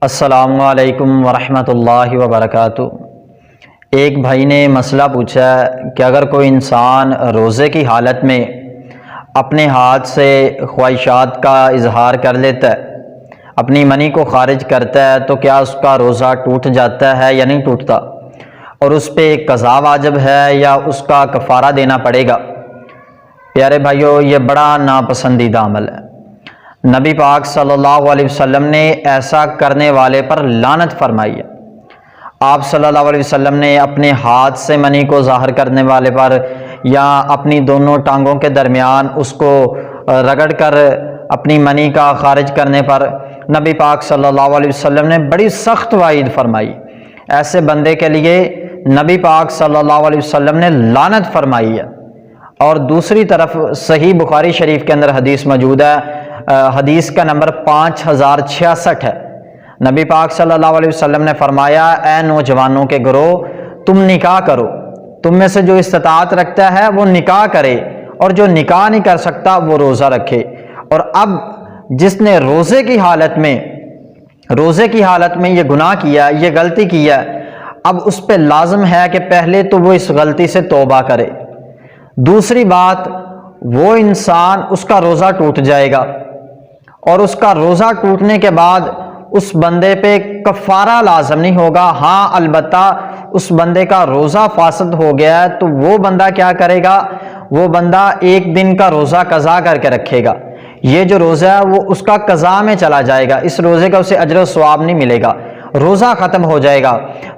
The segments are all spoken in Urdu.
السلام علیکم ورحمۃ اللہ وبرکاتہ۔ ایک بھائی نے مسئلہ پوچھا کہ اگر کوئی انسان روزے کی حالت میں اپنے ہاتھ سے خواہشات کا اظہار کر لیتا ہے، اپنی منی کو خارج کرتا ہے، تو کیا اس کا روزہ ٹوٹ جاتا ہے یا نہیں ٹوٹتا، اور اس پہ قضا واجب ہے یا اس کا کفارہ دینا پڑے گا؟ پیارے بھائیو، یہ بڑا ناپسندیدہ عمل ہے۔ نبی پاک صلی اللہ علیہ وسلم نے ایسا کرنے والے پر لعنت فرمائی ہے۔ آپ صلی اللہ علیہ وسلم نے اپنے ہاتھ سے منی کو ظاہر کرنے والے پر یا اپنی دونوں ٹانگوں کے درمیان اس کو رگڑ کر اپنی منی کا خارج کرنے پر نبی پاک صلی اللہ علیہ وسلم نے بڑی سخت وعید فرمائی۔ ایسے بندے کے لیے نبی پاک صلی اللہ علیہ وسلم نے لعنت فرمائی ہے۔ اور دوسری طرف صحیح بخاری شریف کے اندر حدیث موجود ہے، حدیث کا نمبر 5066 ہے۔ نبی پاک صلی اللہ علیہ وسلم نے فرمایا، اے نوجوانوں کے گروہ، تم نکاح کرو، تم میں سے جو استطاعت رکھتا ہے وہ نکاح کرے، اور جو نکاح نہیں کر سکتا وہ روزہ رکھے۔ اور اب جس نے روزے کی حالت میں یہ گناہ کیا، یہ غلطی کیا، اب اس پہ لازم ہے کہ پہلے تو وہ اس غلطی سے توبہ کرے۔ دوسری بات، وہ انسان، اس کا روزہ ٹوٹ جائے گا، اور اس کا روزہ ٹوٹنے کے بعد اس بندے پہ کفارہ لازم نہیں ہوگا۔ ہاں البتہ اس بندے کا روزہ فاسد ہو گیا ہے تو وہ بندہ کیا کرے گا؟ وہ بندہ ایک دن کا روزہ قضا کر کے رکھے گا۔ یہ جو روزہ ہے وہ اس کا قضا میں چلا جائے گا، اس روزے کا اسے اجر و ثواب نہیں ملے گا، روزہ ختم ہو جائے گا۔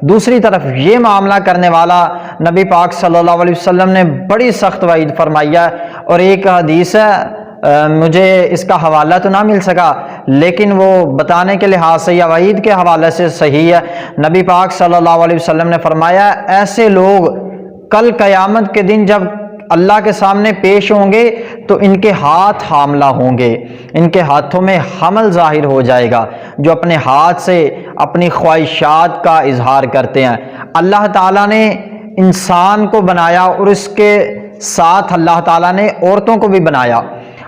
دوسری طرف یہ معاملہ کرنے والا نبی پاک صلی اللہ علیہ وسلم نے بڑی سخت وعید فرمائی ہے۔ اور ایک حدیث ہے، مجھے اس کا حوالہ تو نہ مل سکا، لیکن وہ بتانے کے لحاظ سے یا وعید کے حوالے سے صحیح ہے۔ نبی پاک صلی اللہ علیہ وسلم نے فرمایا، ایسے لوگ کل قیامت کے دن جب اللہ کے سامنے پیش ہوں گے تو ان کے ہاتھ حاملہ ہوں گے، ان کے ہاتھوں میں حمل ظاہر ہو جائے گا، جو اپنے ہاتھ سے اپنی خواہشات کا اظہار کرتے ہیں۔ اللہ تعالیٰ نے انسان کو بنایا اور اس کے ساتھ اللہ تعالیٰ نے عورتوں کو بھی بنایا۔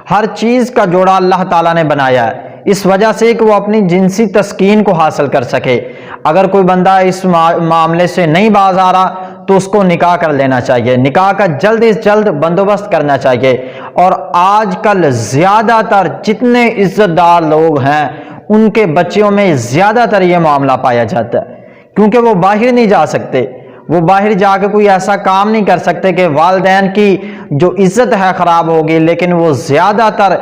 ہر چیز کا جوڑا اللہ تعالیٰ نے بنایا ہے اس وجہ سے کہ وہ اپنی جنسی تسکین کو حاصل کر سکے۔ اگر کوئی بندہ اس معاملے سے نہیں باز آ رہا تو اس کو نکاح کر لینا چاہیے، نکاح کا جلد از جلد بندوبست کرنا چاہیے۔ اور آج کل زیادہ تر جتنے عزت دار لوگ ہیں ان کے بچوں میں زیادہ تر یہ معاملہ پایا جاتا ہے، کیونکہ وہ باہر نہیں جا سکتے، وہ باہر جا کے کوئی ایسا کام نہیں کر سکتے کہ والدین کی جو عزت ہے خراب ہوگی، لیکن وہ زیادہ تر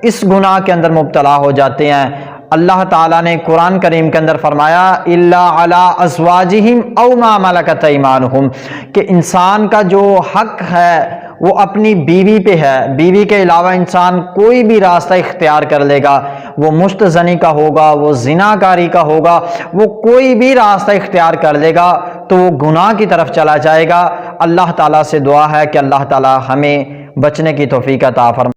اس گناہ کے اندر مبتلا ہو جاتے ہیں۔ اللہ تعالیٰ نے قرآن کریم کے اندر فرمایا، الا علی ازواجہم او ما ملکت ایمانہم، کہ انسان کا جو حق ہے وہ اپنی بیوی پہ ہے، بیوی کے علاوہ انسان کوئی بھی راستہ اختیار کر لے گا، وہ مشت زنی کا ہوگا، وہ زنا کاری کا ہوگا، وہ کوئی بھی راستہ اختیار کر لے گا تو وہ گناہ کی طرف چلا جائے گا۔ اللہ تعالیٰ سے دعا ہے کہ اللہ تعالیٰ ہمیں بچنے کی توفیق عطا فرمائے۔